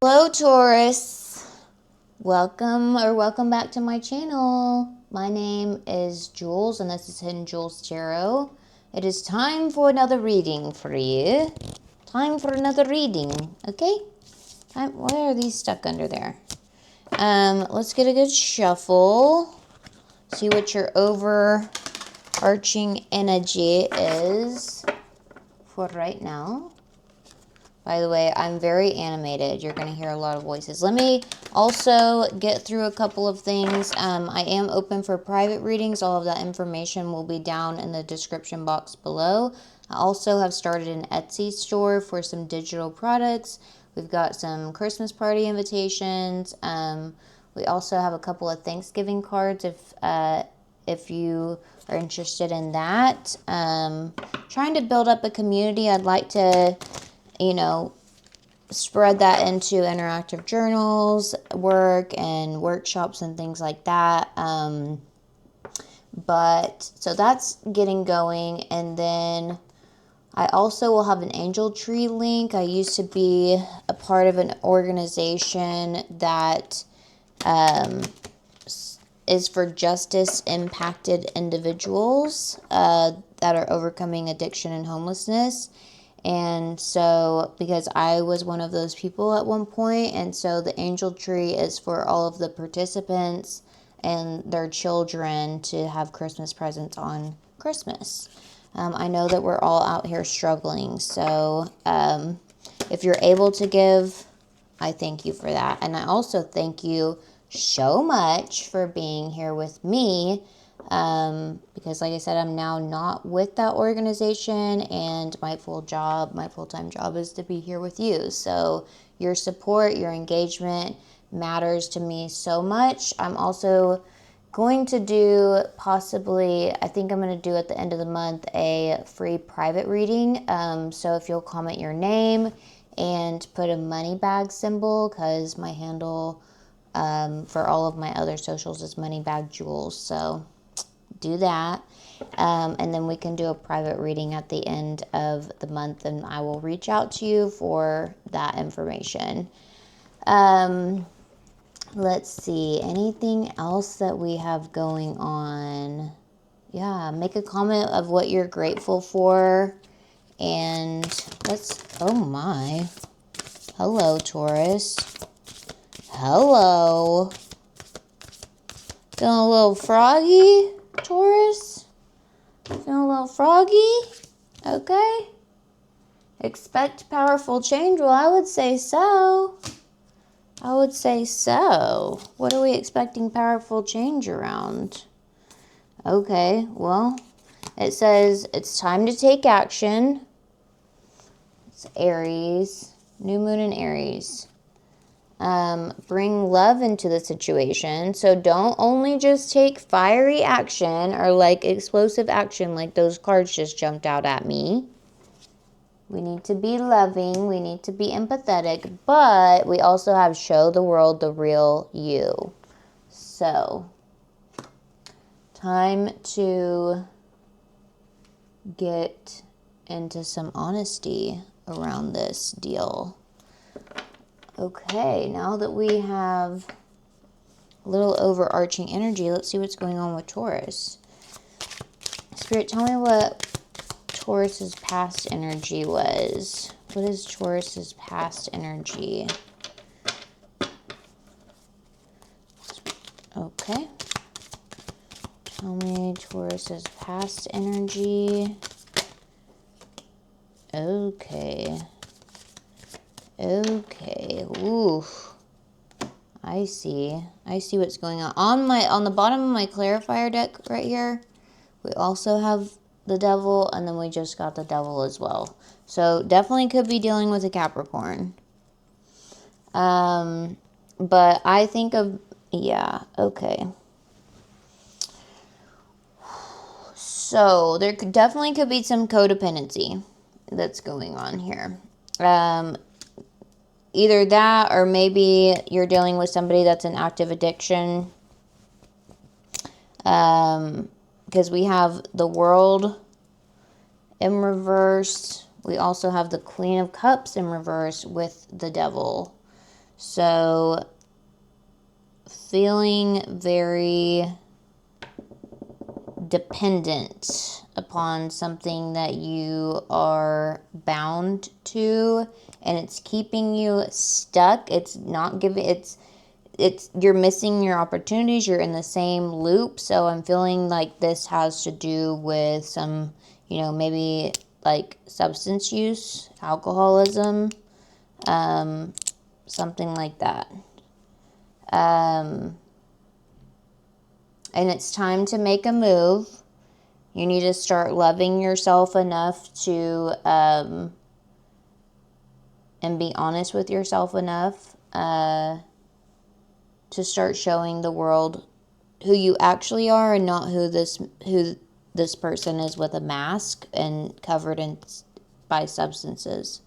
Hello, Taurus. Welcome back to my channel. My name is Jules, and this is Hidden Jules Tarot. It is time for another reading for you. Time for another reading, okay? Why are these stuck under there? Let's get a good shuffle. See what your overarching energy is for right now. By the way, I'm very animated. You're going to hear a lot of voices. Let me also get through a couple of things. I am open for private readings. All of that information will be down in the description box below. I also have started an Etsy store for some digital products. We've got some Christmas party invitations. We also have a couple of Thanksgiving cards if you are interested in that. Trying to build up a community. I'd like to spread that into interactive journals, work, and workshops and things like that. So that's getting going. And then I also will have an angel tree link. I used to be a part of an organization that is for justice impacted individuals that are overcoming addiction and homelessness. And so, because I was one of those people at one point, and so the angel tree is for all of the participants and their children to have Christmas presents on Christmas. I know that we're all out here struggling, so if you're able to give, I thank you for that. And I also thank you so much for being here with me. Because like I said, I'm now not with that organization, and my full-time job is to be here with you. So your support, your engagement matters to me so much. I'm also going to do I think I'm going to do at the end of the month a free private reading. So if you'll comment your name and put a money bag symbol, because my handle for all of my other socials is moneybagjules. So do that, and then we can do a private reading at the end of the month, and I will reach out to you for that information. Let's see, anything else that we have going on? Yeah, make a comment of what you're grateful for, and oh my, hello, Taurus. Hello. Feeling a little froggy, Taurus? Feeling a little froggy? Okay. Expect powerful change? Well, I would say so. What are we expecting powerful change around? Okay, well, it says it's time to take action. It's Aries. New moon in Aries. Bring love into the situation. So don't only just take fiery action or like explosive action like those cards just jumped out at me. We need to be loving. We need to be empathetic. But we also have show the world the real you. So time to get into some honesty around this deal. Okay, now that we have a little overarching energy, let's see what's going on with Taurus. Spirit, tell me what Taurus's past energy was. What is Taurus's past energy? Okay. Tell me Taurus's past energy. Okay. Ooh. I see what's going on. On the bottom of my clarifier deck right here, we also have the devil, and then we just got the devil as well. So definitely could be dealing with a Capricorn. But I think okay. So there definitely could be some codependency that's going on here. Either that, or maybe you're dealing with somebody that's in active addiction. Because we have the World in reverse. We also have the Queen of Cups in reverse with the Devil. So feeling very dependent upon something that you are bound to, and it's keeping you stuck. It's not giving, it's you're missing your opportunities. You're in the same loop. So I'm feeling like this has to do with some, maybe like substance use, alcoholism, something like that. And it's time to make a move. You need to start loving yourself enough to, and be honest with yourself enough, to start showing the world who you actually are, and not who this person is with a mask and covered by substances.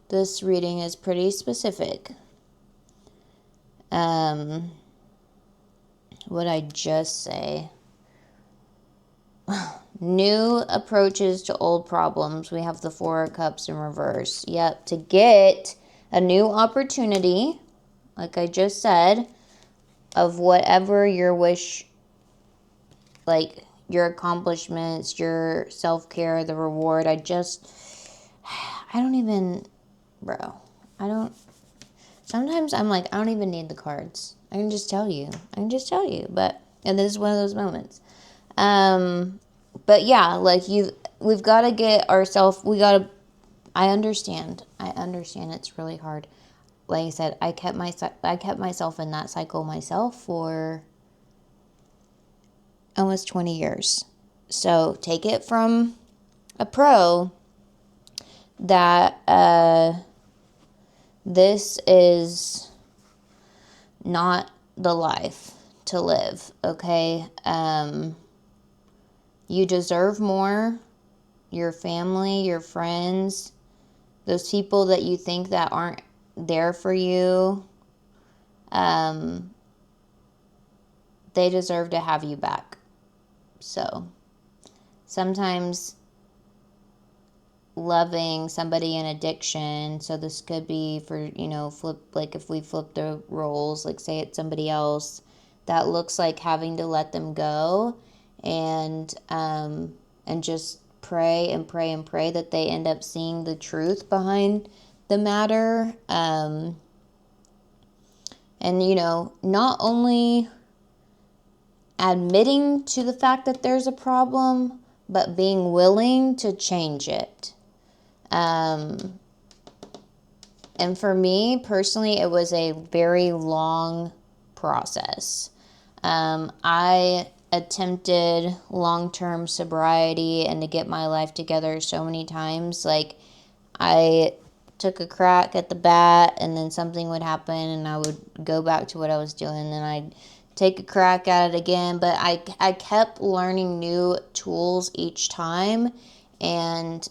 This reading is pretty specific. What I just say? New approaches to old problems. We have the Four of Cups in reverse. Yep, to get a new opportunity, like I just said, of whatever your wish, like your accomplishments, your self-care, the reward. Sometimes I'm like, I don't even need the cards. I can just tell you. And this is one of those moments. But yeah, like we've got to get ourselves, I understand it's really hard. Like I said, I kept myself in that cycle myself for almost 20 years. So take it from a pro that this is not the life to live, okay? You deserve more. Your family, your friends, those people that you think that aren't there for you, they deserve to have you back. So sometimes loving somebody in addiction, so this could be for, if we flip the roles, like say it's somebody else, that looks like having to let them go, and just pray and pray and pray that they end up seeing the truth behind the matter, and not only admitting to the fact that there's a problem, but being willing to change it. And for me personally, it was a very long process. I attempted long-term sobriety and to get my life together so many times. Like, I took a crack at the bat, and then something would happen, and I would go back to what I was doing, and then I'd take a crack at it again. But I kept learning new tools each time, and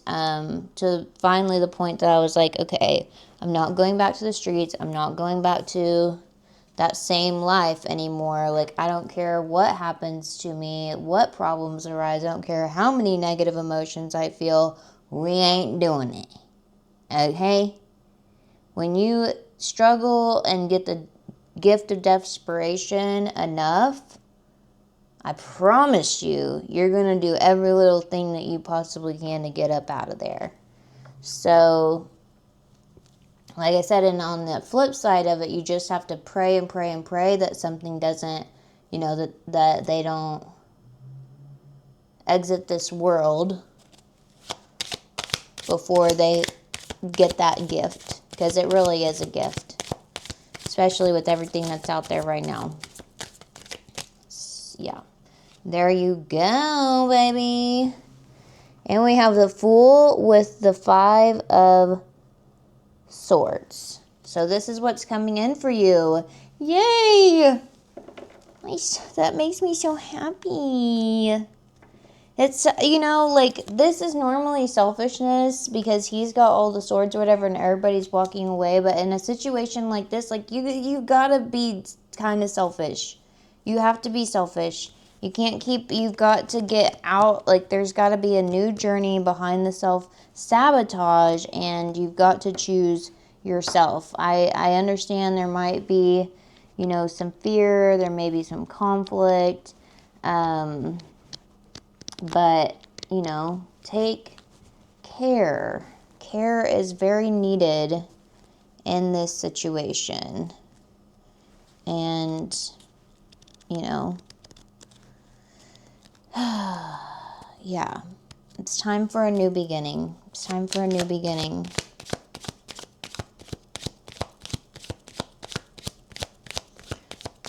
to finally the point that I was like, okay, I'm not going back to the streets. I'm not going back to that same life anymore. Like, I don't care what happens to me, what problems arise. I don't care how many negative emotions I feel. We ain't doing it. Okay? When you struggle and get the gift of desperation enough, I promise you, you're going to do every little thing that you possibly can to get up out of there. So, like I said, and on the flip side of it, you just have to pray and pray and pray that something doesn't, that they don't exit this world before they get that gift. Because it really is a gift. Especially with everything that's out there right now. Yeah. There you go, baby. And we have the Fool with the 5 of Swords. So this is what's coming in for you. Yay! That makes me so happy. It's, this is normally selfishness because he's got all the swords or whatever and everybody's walking away. But in a situation like this, like, you gotta be kind of selfish. You have to be selfish. You've got to get out. Like, there's got to be a new journey behind the self-sabotage, and you've got to choose yourself. I understand there might be, you know, some fear, there may be some conflict, but, you know, take care. Care is very needed in this situation. And, you know, yeah, it's time for a new beginning. It's time for a new beginning.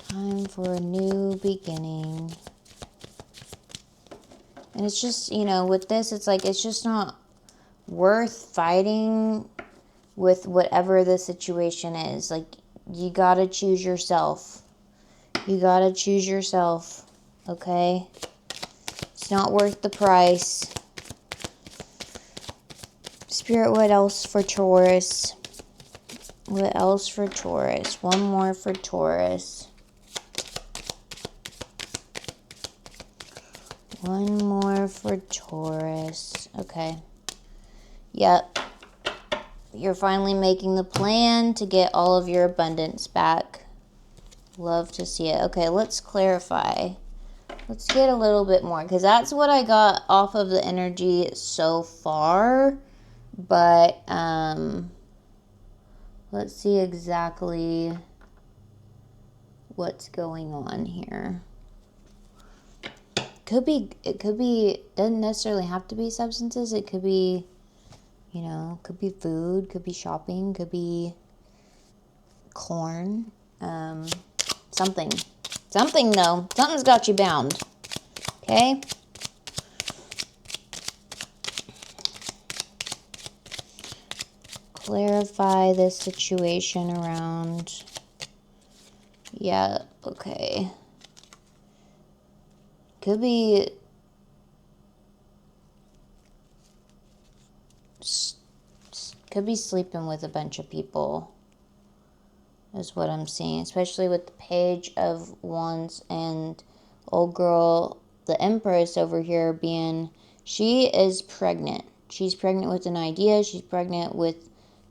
Time for a new beginning. And it's just, you know, with this, it's like, it's just not worth fighting with whatever the situation is. Like, you gotta choose yourself. You gotta choose yourself, okay? It's not worth the price. Spirit, what else for Taurus? What else for Taurus? One more for Taurus. One more for Taurus. Okay. Yep. You're finally making the plan to get all of your abundance back. Love to see it. Okay, let's clarify. Let's get a little bit more, because that's what I got off of the energy so far. But let's see exactly what's going on here. It could be, doesn't necessarily have to be substances. It could be, you know, could be food, could be shopping, could be corn, something though. Something's got you bound, okay? Clarify this situation around, yeah, okay. Could be sleeping with a bunch of people is what I'm seeing, especially with the Page of Wands and old girl, the Empress over here being, she is pregnant. She's pregnant with an idea. She's pregnant with,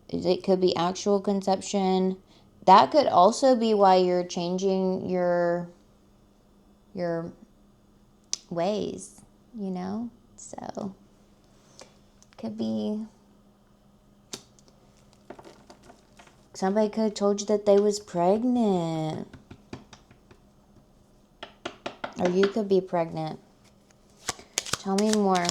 it could be actual conception. That could also be why you're changing your ways, you know? So, could be, somebody could have told you that they was pregnant. Or you could be pregnant. Tell me more.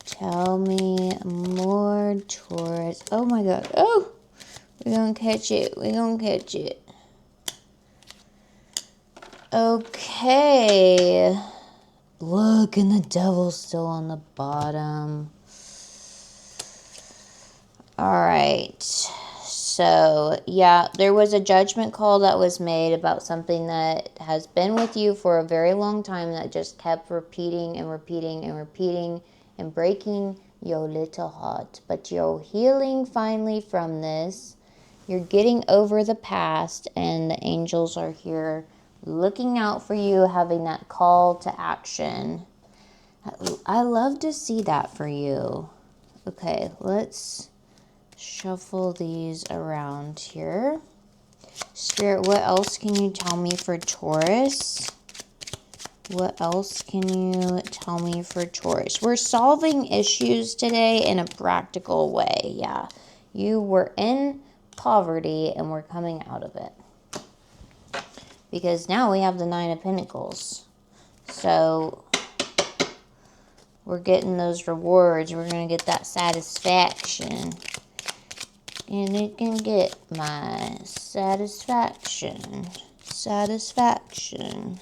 Tell me more, Taurus. Oh my God. Oh! We're gonna catch it. We're gonna catch it. Okay. Look, and the devil's still on the bottom. Alright. So, yeah, there was a judgment call that was made about something that has been with you for a very long time that just kept repeating and repeating and repeating and breaking your little heart. But you're healing finally from this. You're getting over the past, and the angels are here looking out for you, having that call to action. I love to see that for you. Okay, let's shuffle these around here. Spirit, what else can you tell me for Taurus? What else can you tell me for Taurus? We're solving issues today in a practical way. Yeah, you were in poverty and we're coming out of it. Because now we have the Nine of Pentacles. So we're getting those rewards. We're going to get that satisfaction. And it can get my satisfaction. Satisfaction.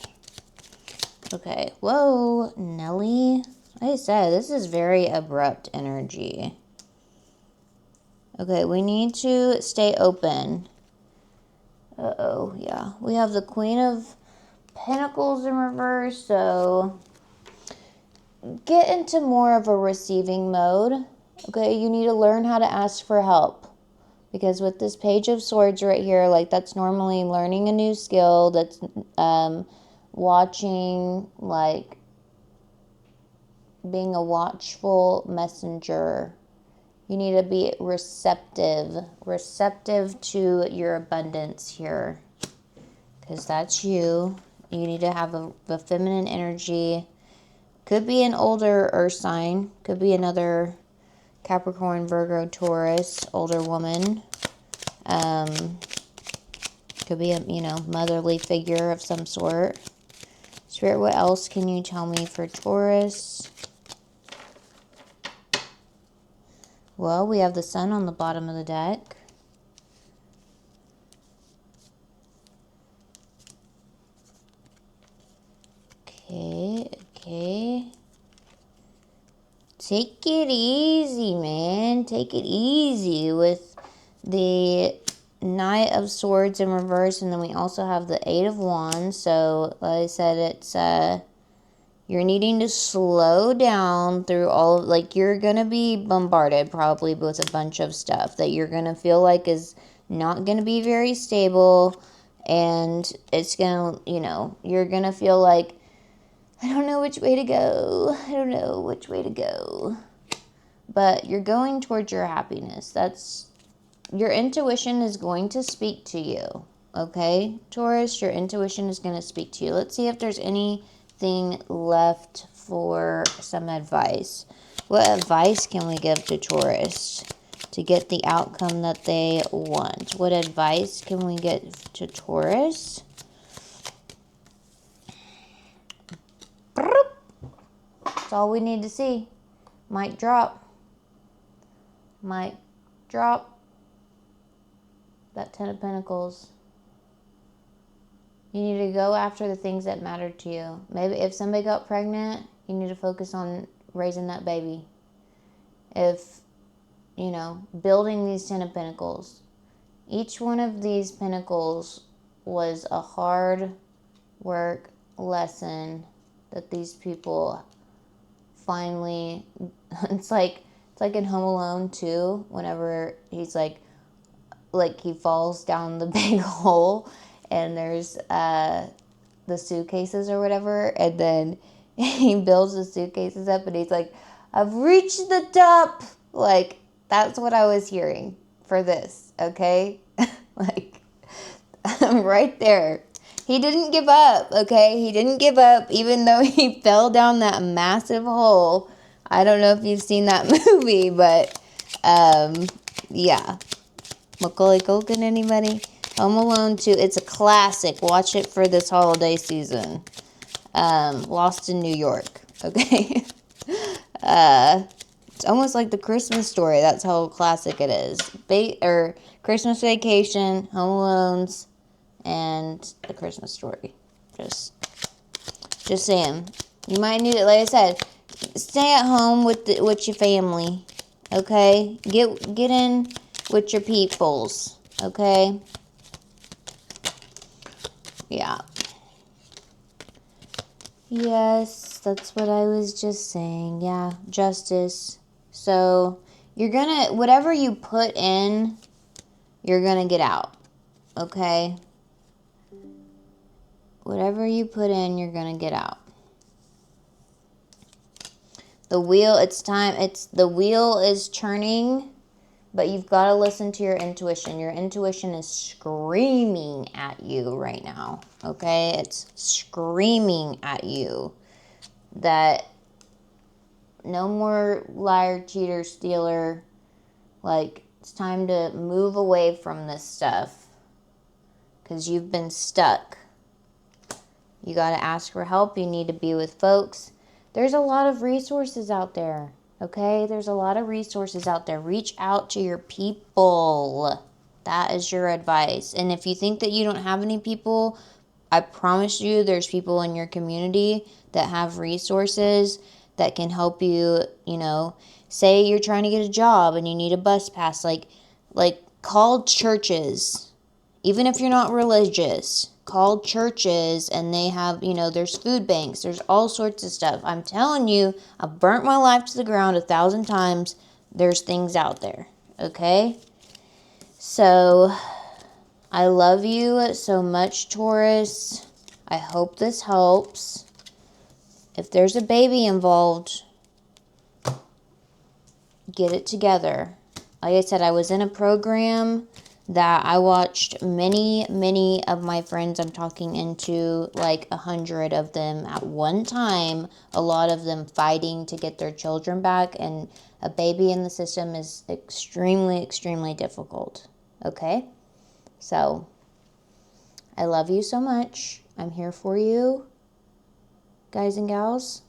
Okay. Whoa, Nelly. Like I said, this is very abrupt energy. Okay, we need to stay open. Uh-oh, yeah. We have the Queen of Pentacles in reverse, so get into more of a receiving mode. Okay, you need to learn how to ask for help. Because with this Page of Swords right here, like that's normally learning a new skill, that's watching like being a watchful messenger. You need to be receptive to your abundance here, because that's you. You need to have a feminine energy. Could be an older earth sign. Could be another Capricorn, Virgo, Taurus, older woman. Could be a, motherly figure of some sort. Spirit, what else can you tell me for Taurus? Well, we have the sun on the bottom of the deck. Okay. Take it easy, man. Take it easy with the Knight of Swords in reverse, and then we also have the Eight of Wands. So, like I said, it's you're needing to slow down through all of, like, you're gonna be bombarded probably with a bunch of stuff that you're gonna feel like is not gonna be very stable, and it's gonna, you're gonna feel like, I don't know which way to go. I don't know which way to go. But you're going towards your happiness. Your intuition is going to speak to you. Okay, Taurus, your intuition is going to speak to you. Let's see if there's anything left for some advice. What advice can we give to Taurus to get the outcome that they want? What advice can we get to Taurus? That's all we need to see. Mic drop. Mic drop. That Ten of Pentacles. You need to go after the things that matter to you. Maybe if somebody got pregnant, you need to focus on raising that baby. If, building these Ten of Pentacles. Each one of these pentacles was a hard work lesson that these people finally, it's like in Home Alone 2, whenever he's like he falls down the big hole and there's the suitcases or whatever, and then he builds the suitcases up and he's like, I've reached the top. Like, that's what I was hearing for this, okay? Like, I'm right there. He didn't give up, okay? He didn't give up even though he fell down that massive hole. I don't know if you've seen that movie, but yeah. Macaulay Culkin, anybody? Home Alone 2. It's a classic. Watch it for this holiday season. Lost in New York, okay? It's almost like the Christmas Story. That's how classic it is. Christmas Vacation, Home Alone's, and the Christmas Story. Just saying. You might need it. Like I said, stay at home with your family. Okay? Get in with your peoples. Okay? Yeah. Yes, that's what I was just saying. Yeah, justice. So, you're gonna, whatever you put in, you're gonna get out. Okay? Whatever you put in, you're gonna get out. The wheel, the wheel is turning, but you've got to listen to your intuition. Your intuition is screaming at you right now, okay? It's screaming at you that no more liar, cheater, stealer. Like, it's time to move away from this stuff because you've been stuck. You got to ask for help. You need to be with folks. There's a lot of resources out there, okay? There's a lot of resources out there. Reach out to your people. That is your advice. And if you think that you don't have any people, I promise you there's people in your community that have resources that can help you, say you're trying to get a job and you need a bus pass. Like call churches. Even if you're not religious, call churches and they have, there's food banks. There's all sorts of stuff. I'm telling you, I've burnt my life to the ground 1,000 times. There's things out there, okay? So, I love you so much, Taurus. I hope this helps. If there's a baby involved, get it together. Like I said, I was in a program that I watched many of my friends, I'm talking into like 100 of them at one time, a lot of them fighting to get their children back, and a baby in the system is extremely difficult. Okay? So, I love you so much. I'm here for you, guys and gals.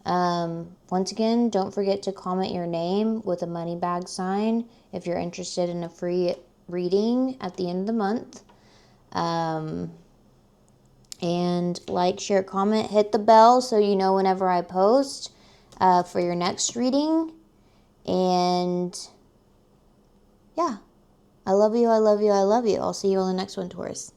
Once again, don't forget to comment your name with a money bag sign if you're interested in a free reading at the end of the month. And like, share, comment, hit the bell so you know whenever I post for your next reading. And yeah, I love you. I'll see you on the next one, Taurus.